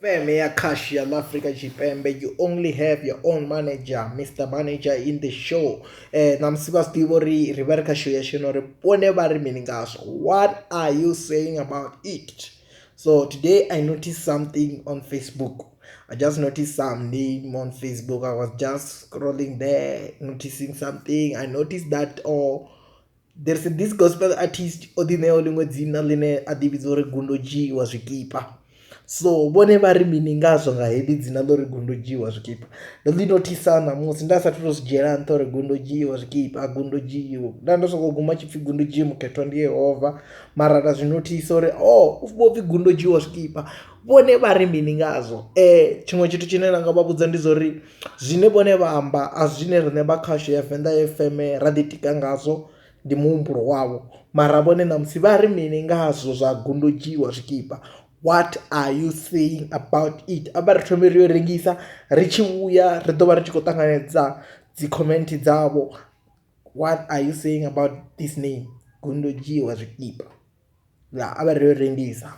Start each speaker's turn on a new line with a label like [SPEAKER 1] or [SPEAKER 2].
[SPEAKER 1] Meya Kashi ya Africa Chipembe, you only have your own manager, Mr. Manager in the show. Namsiba Stivori, Riverka Shuyashino, whenever meaning us. What are you saying about it? So today I noticed something on Facebook. I just noticed some name on Facebook. I was just scrolling there, noticing something. I noticed that there's this gospel artist Odineo Lingwedzina Line Adivizore Gundo G was a keeper. So whenever rimini ngazvo nga hedi dzina ndo rigundojiwa zvikipa ndozvinotisana musi ndasati tozvijera nto rigundojiwa zvikipa gundojiwa ndandosokoguma chipfi gundoji muketwa ndiyehovha mara ndazvinotisa uri ufubopfi gundojiwa zvikipa vone vari mini ngazvo chimwe chitu chine ndangavabudza ndizori zvine vone vamba hazvine rine vakasho yavhenda fm raditika ngazvo ndi muumburo wavo mara vone namusi vari mini ngazvo zvagundojiwa zvikipa. What are you saying about it? Aba ri thome ri yo rengisa ri tshi vhuya ri ḓo vha ri tshi khou ṱanganedza dzi comment dzavho. What are you saying about this name? Gundojiwa zwikipa. La aba ri yo rengisa.